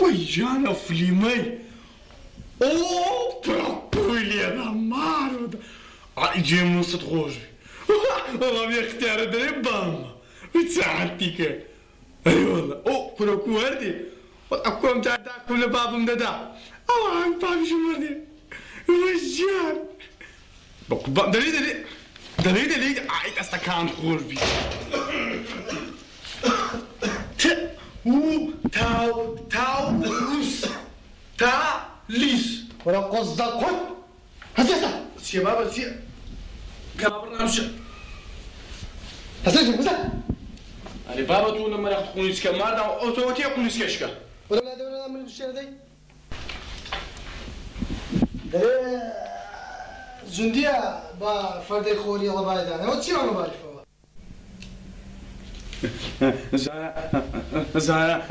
فجانا فليمي اوه براكولي انا مارو جي موسط غوجي والله بيختار دري باما بتساعدتك اي والله اوه براكوردي اكو متاع كل باب مددا او عم بابي شو مردي فجان دليل عيد استكان غوربي تاو روس تا ليس ولا قصدك قل هسه شباب كابرنا مش هسه علي بابا تو لما راح تكون يسكا ما دا اوتوماتيك يكون يسكا ولا من الشارع دي زندية با فرد خوري الله بايدان هو تشي ما بعرفه زارا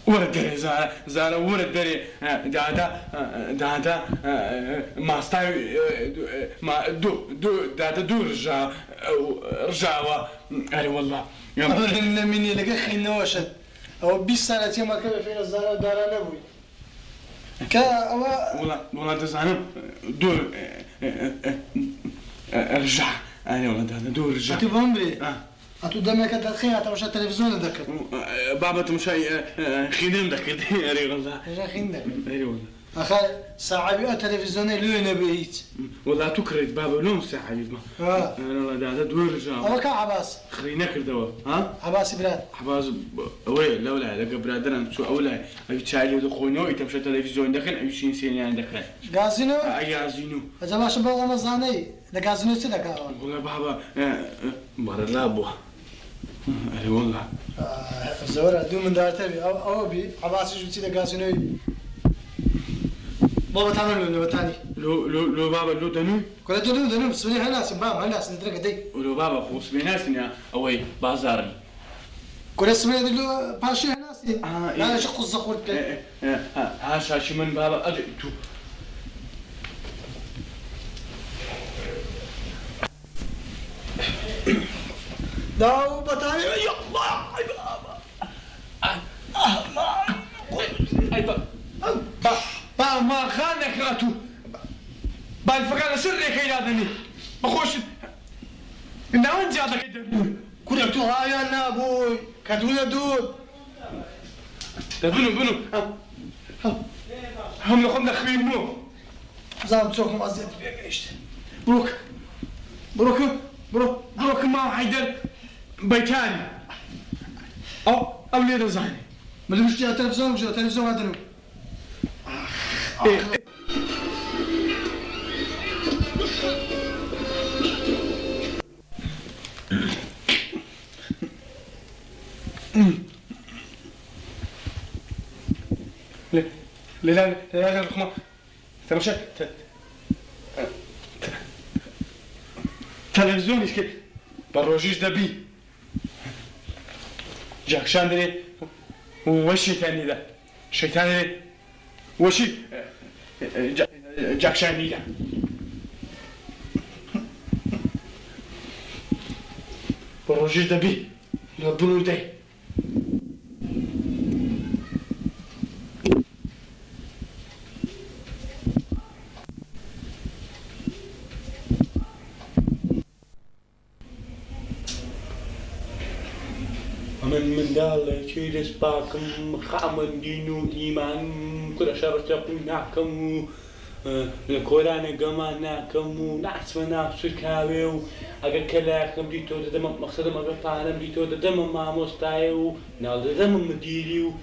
ورد دري زارا ورد دري دادا ما ستاي ما دادا دو رجاوة أري والله أنا مني لقى خنوشن أو 20 سنة ما كان فينا زارا دارا نبوي كا والله تزعلم دور رجع أنا والله هذا دور رجع أنت بومبي أنت دمك تدخين أنت مش التلفزيون ذكر بابا تمشي خيدم ذكر أري والله رجع خيدم أري والله أخي ساعة بيو التلفزيون لو نبيت والله تكرد بابا لون ساعة يبغى أنا والله هذا دور رجع أو كا عباس خلينا كردوا ها عباس براد عباس وين لا لقى برادرنا شو أولى أبي تشايل ودخونو يتمشى التلفزيون دخل أبي شيء سيني دخل غازينو أي غازينو إذا ما شبه رمضاني لغازينو سيدك والله بابا مرة لا أبوه أي والله زورا دو من دار تبي أو بي عباس يجيب سيدك غازينو بابا تعمل له تاني لو بابا لو دنو كل دنو بس بني هناس بام هناس ندرك دي ولو بابا خوص بيناسني أوي بازاري كل اسمه دلو باشي هناس لا شق الزخور هاشا شي من بابا أجئتو داو بتاني يا الله أي بابا أي بابا ما خانك راتو بالفقال سرك يلادني بخوش ناون جادك يدبر كل هاي أنا أبوي كدونا دود بنو هم نخون نخوين مو زام تشوفهم أزيد بيعيشت بروك ما حيدر بيتاني أو ليه رزاني ما لهمش جا تلفزيون هذا لا الخمار تمشي تلفزيون ايش كده بروجيش دبي جاك شاندري وش ثاني ده شيطان وشي جاك شاندري ده بروجيش دبي لبنو ده من دال شيرس باكم خامن دينو إيمان كل شر تقناكم القرآن جمعناكم نعس ونعس الكاوي أجا كلاكم ديتو دم مقصد ما بفعلم ديتو دم ما مستعيو نال دم مديريو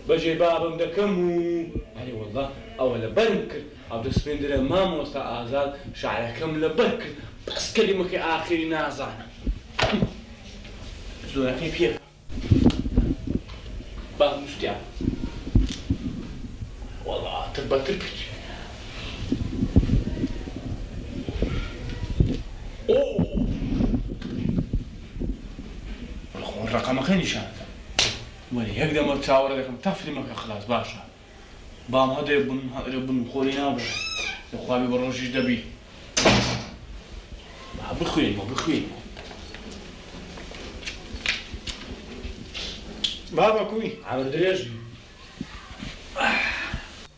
بجي بابم دكمو علي والله أول بنكر عبد السبندر ما مستع آزاد شعركم لبنكر بس كلمك آخر نازعنا زونا في بيها بقى مستيع والله تبى تربج اوه الرقم خليني شاف ولي يقدر ما تساور لكم تفلمك خلاص باشا بام هذا يبن خورينا بره يخوابي بروجيش دبي بخوين بابا كوي عمر دريج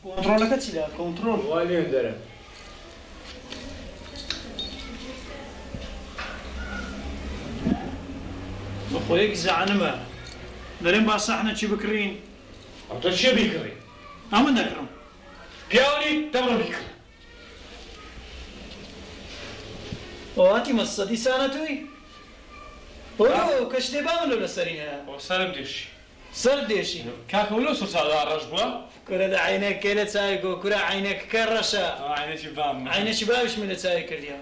كنترولك تسيلا كنترول وين درب بخويك زعلنا درين باصحنا شي بكرين أنت شو بيكري أما نكرم بياوني تمر بيكري واتي مصدي سانتوي أوه كشتي بعملوا لسريها وسلام ديش سر ديشي كاكولو صوت على الرجبة كرة عينك كيلة سايكو كرة عينك كرشة عيني شباب عينك شبابش من سايك اليوم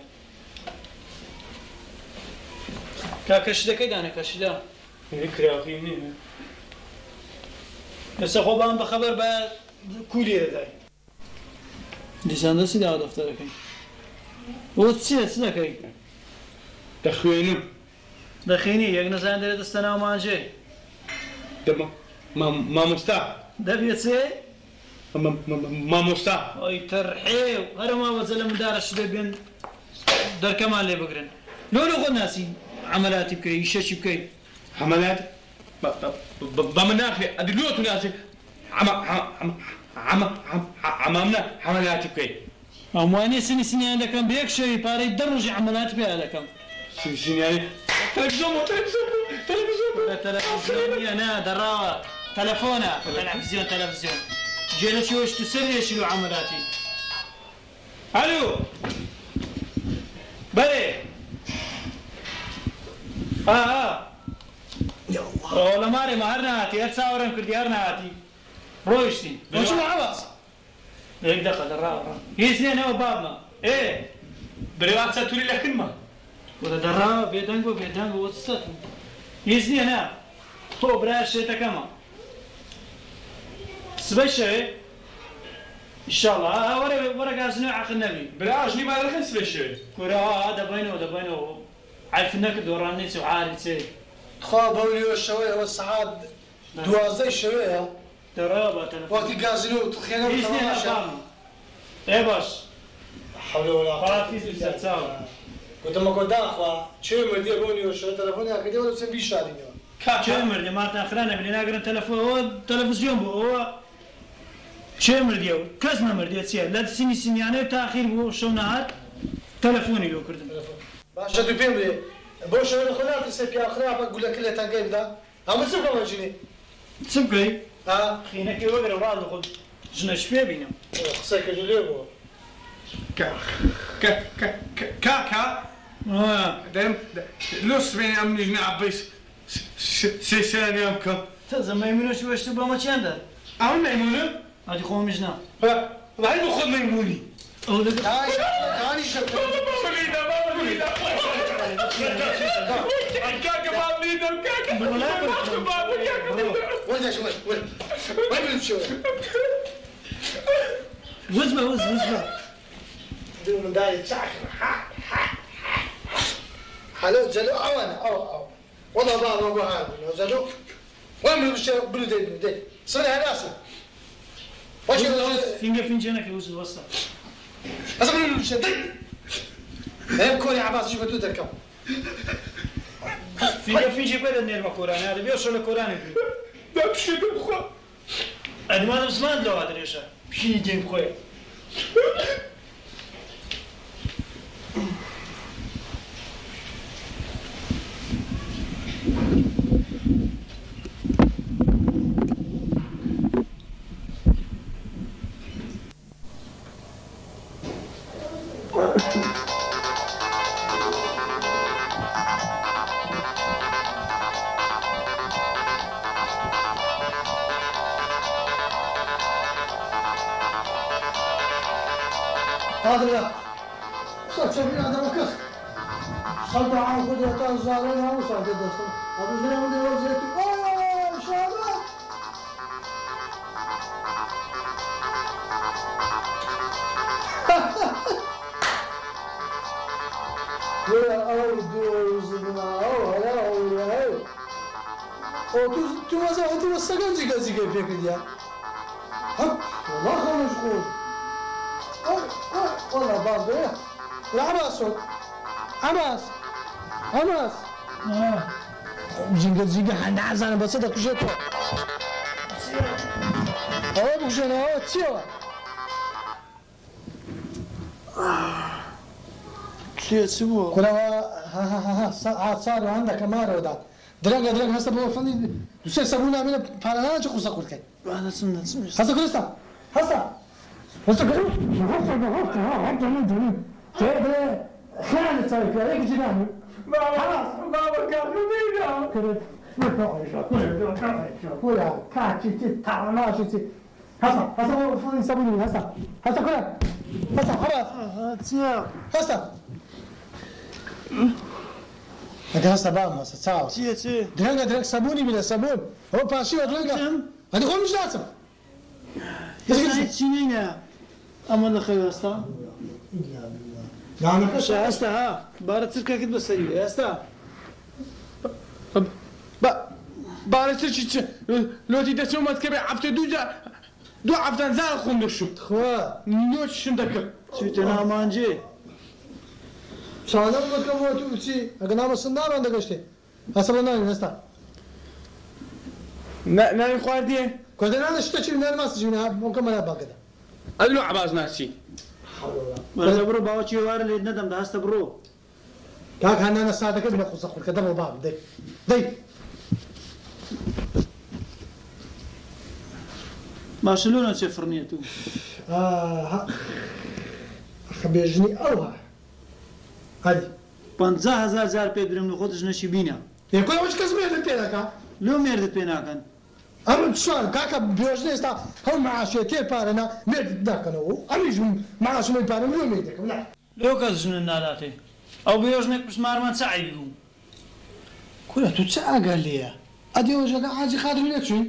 كاكش دكي أنا كشدا ذكرى أخيني بس خوبان بخبر بعد كولي هذا لسان ده سيدا دفترك وتسيد سيدك تخوينو دخيني يجنا زين دريت استنا وما جي دم ما مستع ده بيتسي ما مستع اي ترحيو هذا ما بزل من دار الشدة بين دار كمان اللي بقرن لولو غناسي عملاتي بكي يشش بكي حملات بمنافع أدلوت ناسي عمامنا حملات بكي أمواني سني عندك بيك شيء باري درج عملات بها لكم سينيالي تلفزيون أنا دراوة تلفونة تلفزيون جينا شو تسري شنو عملاتي ألو بلي يا الله والله ماري مهرنا هاتي أتصورن كل هرنا هاتي رويشتي وشو عباس هيك دقة دراوة يسنين هو بابنا إيه بريوات ساتوري لكلمة ولا دراوة بيدانجو وتستطو يسنين أنا تو براش شيء كمان سبشة إن شاء الله ورا قاسنا عقل النبي براش ني ما لك سبشة كورا هذا بينه عارف انك دوراني سو عارف خا بولي والشوية والسعاد دوازي الشوية درابة تلفون وقت قازنو تخينا يسنين أقام إيه باش حول ولا قوة فرافيز بساتساو قلت ما كنت أخوة شو مردي بولي والشوية تلفوني أكيد ولا بسن بيش شادين شامر دي ما تأخرنا بلي ناقرن تلفون هو تلفزيون بو هو شامر ديو كزنا مردي تسير لا تسيني يعني تأخير بو شونات تلفوني لو كردم باش هادو بيم لي بوش أنا خلات السبي آخرها بقول لك اللي تنقل ده هم تسبق ما جيني تسبقي خينا كي وقرا وراء دخل جنا شبيه بينا خصك جليبو كاكا دايم لوس بين أمني جنا عبيس سيسان يومكم تزم ما يمنوش واش تبغى ما تشاندر أو ميمونة هادي خوهم جنا بعد بخذ ميموني أو ده تعالي شكرا كاكا بابلينا كاكا وين شوي وين شوي وزمه دون من دايت صح حلو زلو أو والله بابا هذا زلو وين بلو صلي هلاسة واش فينجانك يوصل وسط أصلا بلو هاي كوري عباس شو بتو تركب فينجي كذا نير مكوران هذا بيوصل الكوران ده بشي دمخه أدمان زمان لو هذا ليش بشي جيم خوي هذا لا صار شبيه هذا مكس صار عن قدرة الزارين أو صار جدا هذا زين ودي وزيتي شباب يا أودوز بنا يا أودوز tu mas tu sabe ziga peki ya hop والله مشغول والله بعض يا لا عباسو عباس عباس جنگا حنا عزانه بصدق كشتو أوه بكشنا أوه تسيوا شيء سبوا كنا ها صار عندك كمارة ودان درجة هسه بقول فني دوسي سبونا من فانا شو قصة كل كي أنا سمعت هسه كل استا هسه كل خانة صار كذا جناني خلاص بابا كان مدينة كذا كذا كاتشي تعال شو هسه فني سبوني هسه كذا هسه خلاص هسه هذا هسه بام هسه تساوي شيء درنگا سبوني بلا سبون هو باشي درنگا هذا هو مش لازم شيء أما الخير أستا يعني مش أستا ها بارد تركا كده بس سريع أستا بارد تركي لو تيجي تسوي ما تكبر عبت دو عبتان زال خون شو خوا نيوش شندك شو تنا مانجي شانم بكم وتوشي أنا ما صنع عندك إيش هسه بنا نستا ناي خواردي كذا أنا اشتكي من الماس جينا ممكن ما نبغى كذا قالوا عباس ناسي بس برو باوشي وار اللي ندم ده هسه برو كاك أنا ساعة كذا بخص أخر كذا مو باب دي برشلونة صفرنية تو خبيجني أوها هذه 50,000 زار بيدرم نخوتش نشي بينا يقول وش كسبه اللي بينك لو ميرد بينا كان أنا شو كاكا بيجني استا هم معاشيتي بارنا ميرد داكنو أميج معاش من بارنا لو ميردك لا لو كازش من الناداتي أو بيوجنك بس مارمان سعيدهم كلها تتساء قال لي أدي وجهك عاجي خاطر لي شوي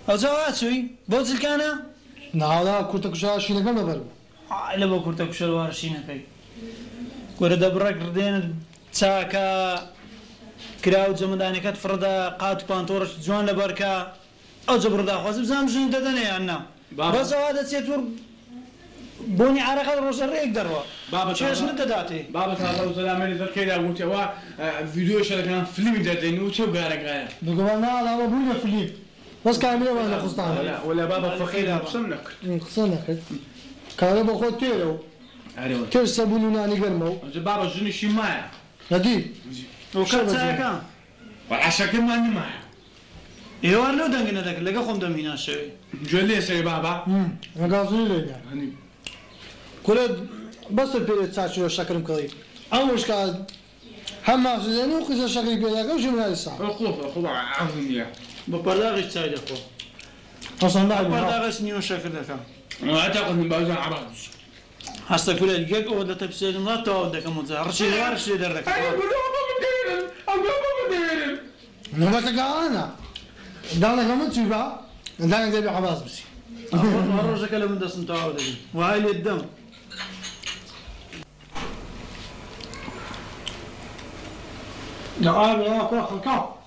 أو زواتسوي بوتل كانا لا كنت كشا شي لقمنا برو إلا بكرتك شلوار شينا كي كورة دبرك ردين تساكا كراود زمداني كات فردا قات بانتورش جوان لبركا أو زبردا خوز بزام جن ددني عنا بس هذا سيتور بوني عرقة روسر يقدروا بابا شيش ندداتي بابا تعالى وسلام عليكم كذا قلت وا فيديو شاركنا فيلم جديد وشو قارق بقولنا على أبونا فيليب بس كامل ولا خصنا ولا بابا فقير بسنك خصنا كان بخو تيرو ايوه كيف سبوننا نقرمو بابا جوني شي معي ندي وكان ساكا والعشاء كمان معي يوار لو دنگنا دك لقى خم دمينا شوي جولي سي بابا أنا قاصد لي يعني كل بس البيت ساشو شكرم قليل أول كان هم ما زين وخذ شكل بيلاك وش من هذا الساعة خوف عظيم يا ببرداغش تساعد أخو أصلا لا ببرداغش نيو شكل دكا اعتقد من بعض عباس هسه كل الجيك ولا تبسل ما تودك متزهر رشي دردك ما تقعنا دانا كمان تشوفها دانا زي بعباس بس مرة كلام من دسم تعود وهاي اللي الدم لا لا كوكا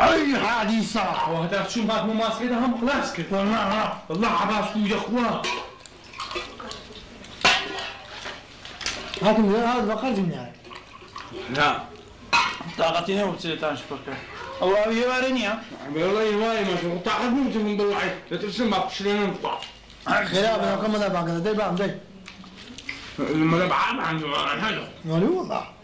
اي حديثة وهذا شو معك مو ماسك ده هم خلاص كده والله عباس يا اخوان هذا بقر في النهاية لا طاقتي هو بتسيتان شبكة أو أبي وارنيا والله يواي ما شو تعرف مو من بالوعي لا ترسم ما بشرنا نطلع خير أنا كم مرة بعد ده بعد ده لما بعد عن هذا والله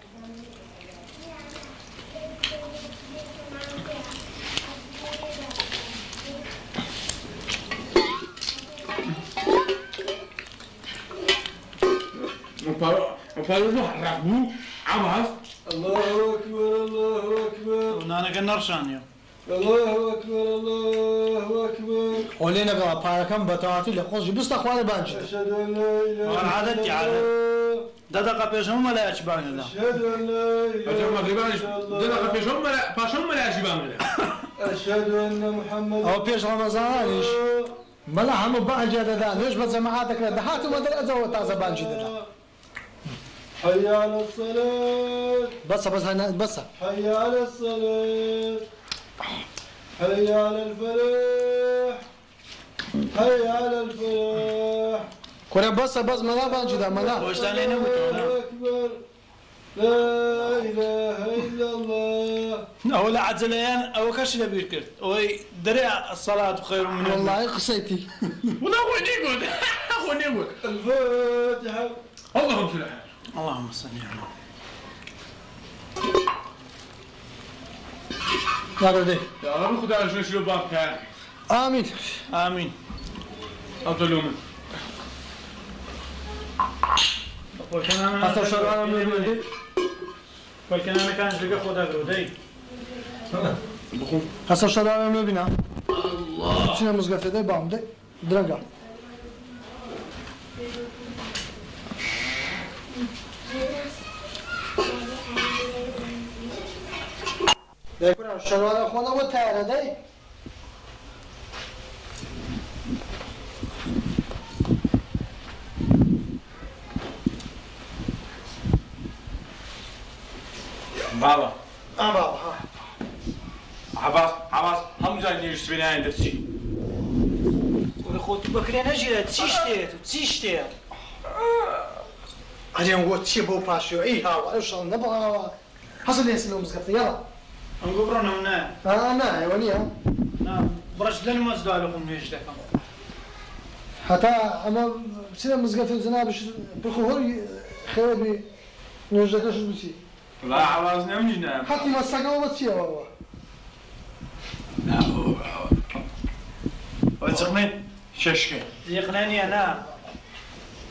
وفالو حرقوا عباس الله أكبر الله أكبر ونانا كنا رشانيا الله أكبر الله أكبر ولينا قوا باركم بتواتي لقوس بس تخوان بانجد أشهد أن لا إله وأنا عدد عدد ده دقة بيشهم ولا يشبعنا ده أشهد أن لا إله إلا الله أشهد أن محمد أو بيش رمضان إيش ملا هم بانجد ده ليش بجماعاتك ده هاتوا ما در أزوا تازا بانجد ده حي على الصلاة بس هنا بس حي على الصلاة حي على الفلاح حي على الفلاح كورة بس ملا بانجي دا ملا وشتاني نبوتو أكبر لا إله إلا الله أو لا عجليان أو كاش لبير كرت أو درع الصلاة خير من والله قصيتي والله هو نيقول هو نيقول الفاتحة اللهم صل على اللهم صل على يا ردي يا رب خدا شو بابك آمين آمين أطلومن حتى شرعنا من الولد ولكن أنا كان لقى خدا قرودي حتى شرعنا من بنا الله شنو مزقفة ده بام ده درجة ده يكون شرعنا خوانا وتعالى ده بابا بابا عباس هم جاي يجلس بينا عند الشيء ولخوت بكري نجي تشتيت عجيب نقول تشيبو باشيو إيه هاو إيش نبغى حصل لي سلوم مزقفة يلا نقبرنا هنا أنا أيوانيها نعم برج لن مزدوا لكم نجدك حتى أما سيدا مزقفة زنابش بخوهر خيبي نجدك شو بسي لا عباس نمجنا حتى ما استقوا بتشي والله وتسمين ششكة يقنعني أنا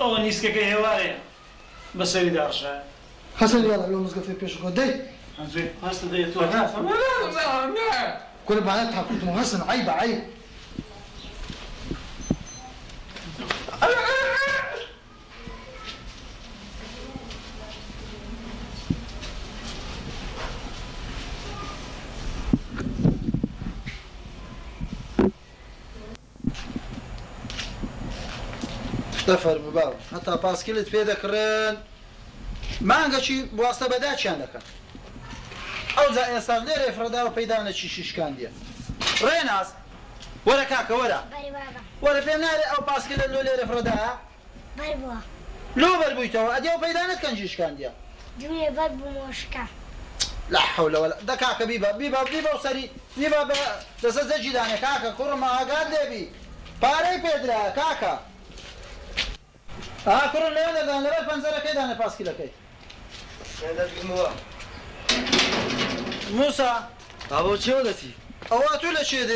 أو نيسكا كي هواري بس اللي دارشة حسن يلا لو مزقفة بيش قدي زين هسه ديتو لا كل بعد حكيت مو حسن عيب دفر بباو حتى باسكيلت بيدا كرن ما انقشي بواسطة بدات شاندك او زا يسال ليري فردا وبيدانا شي شيشكانديا ريناس ولا كاكا ولا باري بابا ولا بيناري او باسكيلت لو ليري فردا بربوا لو بربويتو اديو بيدانت كان شيشكانديا جوني بربو موشكا لا حول ولا ده كاكا بيبا وسري بيبا دس زجدانه كاكا كرما قال دبي باري بيدرا كاكا كرن ليه ده انا بنزل كده انا باسكيلت كي موسى أبو شو دسي؟ او اتول شي دي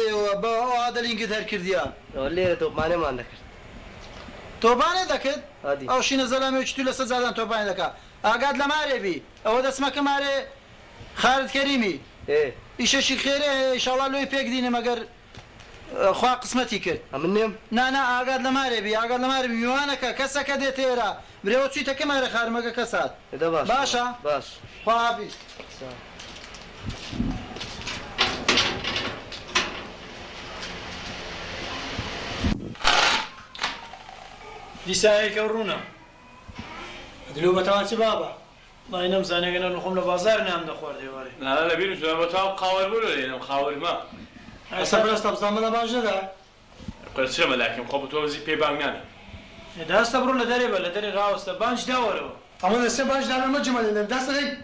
هذا اللي قدر كرديا والله تو ماني ما عندك. توبانه دكت هادي. او شي نزلامي وشتول سزادان توبانه دكا اقعد لماري بي او ده اسمك ماري خالد كريمي إيه. ايش شي خيره ان شاء الله لو يبيك ديني مگر خوا قسمتي كرد أمنيم؟ نا اقعد لماري بي ميوانك كسك ديتيرا بريو تشي تكمار خارمك كسات إذا باش. باشا باش. خافي لساي كورونا دلو بتوانسي بابا الله ينام زاني قلنا نخم لبازار نام نخور ديواري لا بينو شو بتاع قاور بقول لي قاور ما أصبر استبزمنا باجدا قلت شو لكن خب توزي بي بانغاني إذا استبروا لدري راوس بانش داورو أما نسي باج دارنا مجمل اللي بدأت لي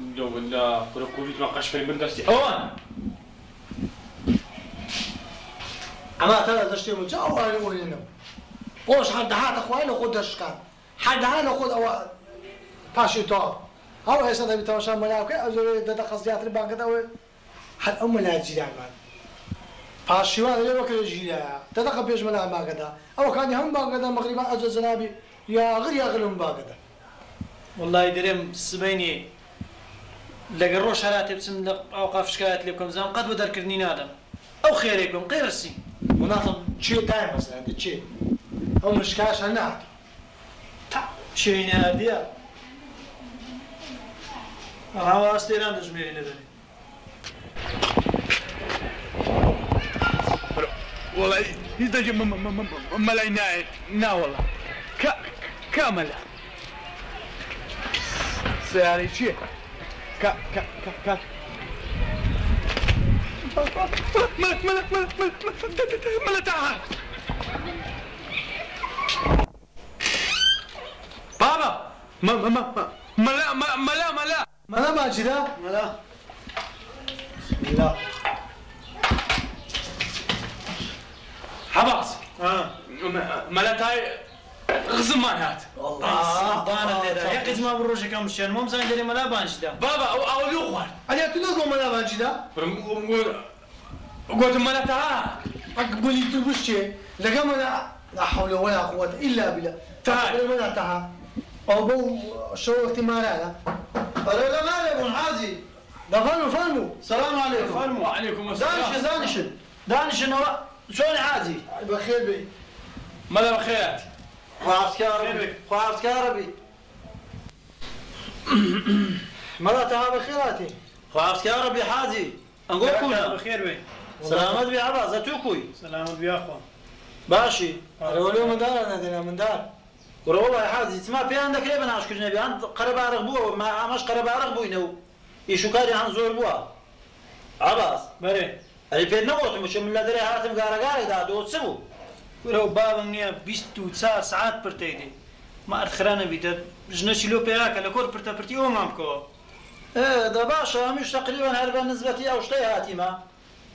دو بندا كروكوفيت ما قاش في بندستي اوان أما ترى دشتي مجا أو أنا أقول لنا قوش حد هذا أخواني خود دشكان حد هذا خود أو باشي تو أو هسه ده بتواشى ملاك أو زي ده قصديات البنك ده حد أم لا جيران باشي وانا ليه وكل جيران ده قبيش ملا ما قدا أو كان هم ما قدا مغربا أجل زنابي يا غير يغلون ما قدا والله دريم سبيني لقروش هلاتي بسم أوقاف شكايات لكم زمان قد بدر كرني نادم أو خيركم غير السي مناطق شيء دائما مثلا عندي شيء أو مشكاش هناك شيء نادية هوا استيران دجميري لبني والله يزدج ملاي نا والله كامل سياري شيء ملا تعال ملا ماجدة ملا بسم الله حباس ملاتاي غزم مانات والله ضانا ليرا يا قسم بروجك مشان مو مزان دري ملا بانشدا بابا او لوخوان أنا تنقول ملا ماجدة قلت ملاتا أقبلي تبشي لقى لا حول ولا قوة إلا بالله تعال ملا تها أو بو شو احتمالانا أنا ما أبو حازي ده فهموا السلام عليكم فهموا وعليكم السلام دانشن شلون عادي بخير بي ماذا بخيرات خواص كاربي ملا تها بخيراتي خواف يا ربي حاجي نقول كنا بخير بي سلامات بي عباس اتوكوي سلامت بي اخوان باشي اليوم من دار أنا من دار ورا والله يا حاجي تسمع في عندك ليه بنعش كل نبي عند قرب رغبوه ما مش قرب رغبوينه يشو كاري عن زور بوا عباس بري اللي في النقط مش من الذي هاتم قارقاري دا دو تسبو ورو بابا نيا 29 ساعات برتيدي ما أدخرنا بيتا جنش لو بياك لكور برتا برتي أمامكو ايه ده باشا مش تقريبا هربا نسبتي او شتي هاتيما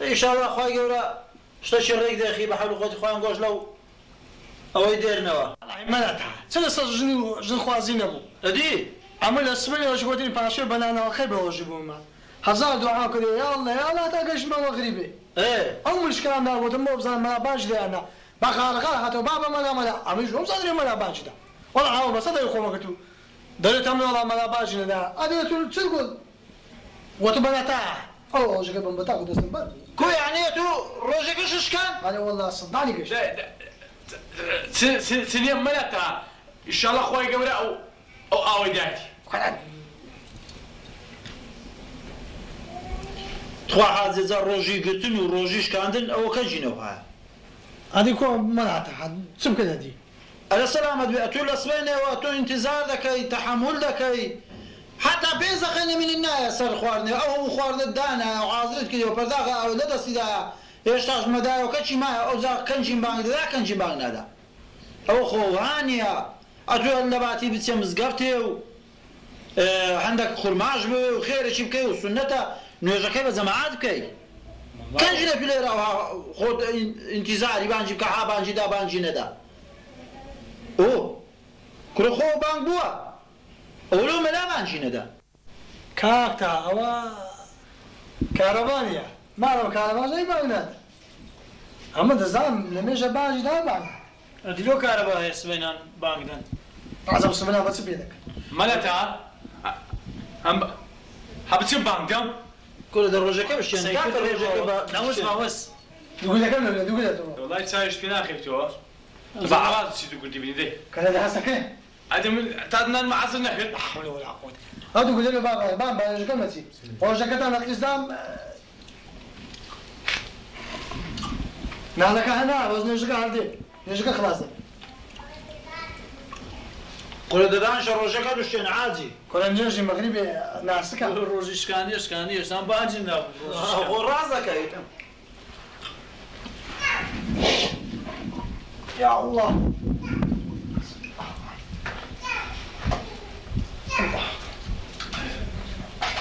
ان شاء الله خويا قورا شتي شريك داخي بحاول خوتي خويا نقول لو او يديرنا ملاتها سلسة جن خوازين أبو ادي عمل السبيل وش قلتني باشر بنانا وخير بوجبوا ما هزار دعاء كذا يا الله يا الله تاقش ما مغربي ايه أول مشكلة ده ودم بزان ما باش ده أنا بخار هاتو بابا ملا أمش هم صدري ملا باش ده والله عاو بس هذا يخو مكتو داري تمني والله ملا باش ده أدي تقول وتبنتا أو وش قبل بتاعك دوست بر كو يعني تو روجك ايش كان أنا والله صدقني قش سنين ملاتا ان شاء الله خويا قورا او داتي تخوا حاجه زار روجي قلتن وروجيش كاندن او كجينوها هذه كو ملاتها سب كذا دي على سلامة بأتو الأسبانيا وأتو انتظار ذكي تحمل ذكي حتى بيزا خلني من الناس سر خوارني أو خوارن الدانا وعازرت كذا وبرداغا أو لدى سيدا يشتاش مدايا وكتشي ما أو زا كنجي بانغ ذا كنجي بانغ نادا أو خوانيا أتو اللباتي بتسيا مزقرتي عندك خرماج بي وخير شي بكي وسنتا نوجا كيف زماعات بكي كنجي في ليرا خود انتظاري بانجي كحا بانجي دا بانجي ندا او كل خو بانك بوا اولو ملا بانجي ندا كاكتا أو كهربانية ما لو كهربان زي باغناد أما دزام لميجا باجي دا باغ أدي لو كهرباء هي سبينان بانكدان عزب سمنا بس بيدك ملاتا حبتشم بانكم كل دروجة كيف يعني كم دروجة نوز ما وس يقول لك أنا يقول لك والله تسايش فينا خيبتو بعض شي تقول تبي دي كان هذا حسك إيه ادم تادنا معصر نحل لا حول ولا قوة هذا يقول لي بابا كلمتي ورجعت أنا الإسلام نحن كهنا وزن نجيك هذي نجيك خلاص كل ددان شروجة كدوشين عادي كل نجي مغربي ناسك روجي شكاني سام بانجي ندا أخو رازك أيتم يا الله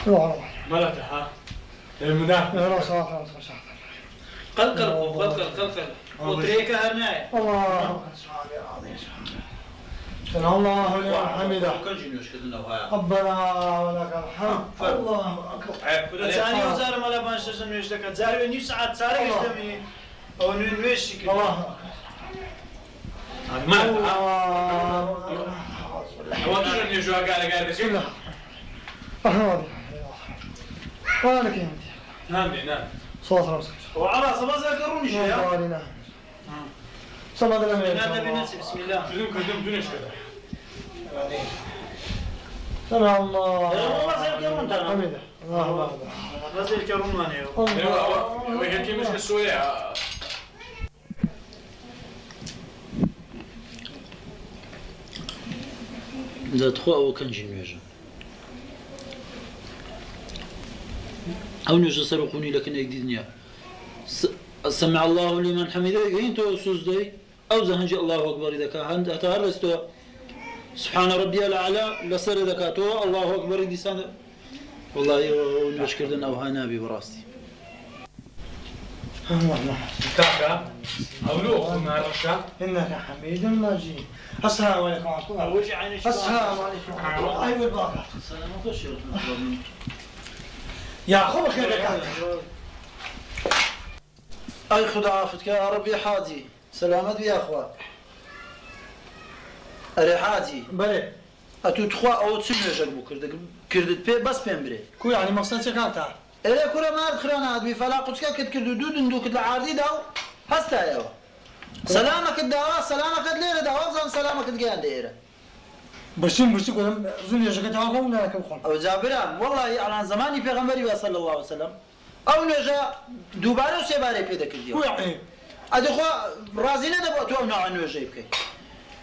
الله ملاتا ها المناخ يا رب صلاة الله قلقل وطريقة هرناي الله سبحانه العظيم سبحان الله لمن حمده ربنا ولك الحمد الله اكبر ثاني وزارة ملا بانش تزن ويش دكت زاري ونيو ساعات ساري قدامي او نويش كده الله ما الله هو تجرني يجوا قال بسم الله الرحمن الرحيم وعليك يا نعم نعم صلاة رمسك وعلى صباح ذكروني شيء وعلينا صلى الله عليه نادى بنفسي بسم الله كذب دون شيء سمع الله حمده الله أكبر نزل كرماني وهي مش السورية ذات خو أو كنجي نواجه أو نجي سرقوني لكن أجدني سمع الله لمن حمده ينتو سوزدي أو زهنجي الله أكبر إذا كان هتعرستو سبحان ربي الأعلى لسر دكاتو الله أكبر ديسان والله نشكرنا وهنا براستي كاكا أولو ما رشا إنك حميد مجيد. السلام عليكم ورحمة الله. وجه عيني السلام عليكم ورحمة الله. أيوة البركة. السلام عليكم. يا أخو بخير لك. أي خدا عافتك يا ربي حاجي سلامت يا أخوان. أري حاجي. بله. أتو تخوا أو تسمع جربو كردت بي بس بيمبري. كوي يعني مقصد شكانتا. إيه كورا ما أدخلنا أدبي فلا قلت كد كردو دود ندوك العادي داو هستا يا سلامك الدواء سلامك الليلة دواء زين سلامك الجيان ديره. برسي كلام زول يجك تعاقم ولا كم خون. أو جابران والله على زماني في غمري صلى الله عليه وسلم أو نجا دوباره وسباره في ذاك اليوم. كوي يعني. أدخوا رازينا دبوا تو نوع نوجي بكي.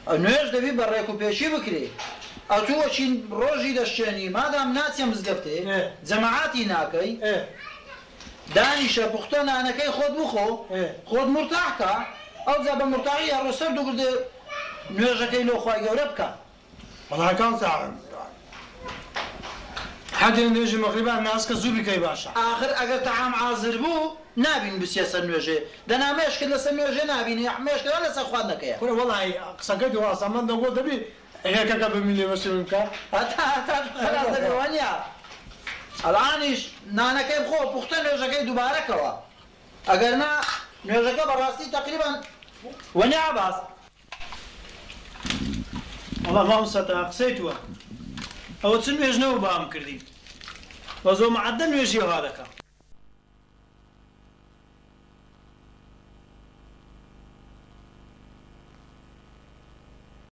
النوج دبي بريكو بيشي بكري. أتو شين روجي دشاني ما دام ناس يمزقفته جماعاتي ناكي. دانيشة بختنا أنا كي خود مخو خود مرتاح كا أو زاب مرتاحي الرسول دوغل ده نوجا كي لو خواي جوربك. والله كان ساعة. حد ينجي مغربا الناس كزوبي كي باشا. آخر أجر طعام عازر بو نابين بسياسة نوجه دنا ماش كلا سنوجه نابين ماش كلا لسه خوانا كيا. كنا والله سكت واسا من دقول دبي هيك كذا بملي مسلمك. هتا خلاص دبي وانيا. الآنش نانا كيف خو بختنا نوجه كي دوباره كوا. أجرنا نوجه كا براسي تقريبا وانيا عباس. والله ما وصلت قسيتوا أو تسنوي جنوب بام كردي وزو معدل ويجي هذاك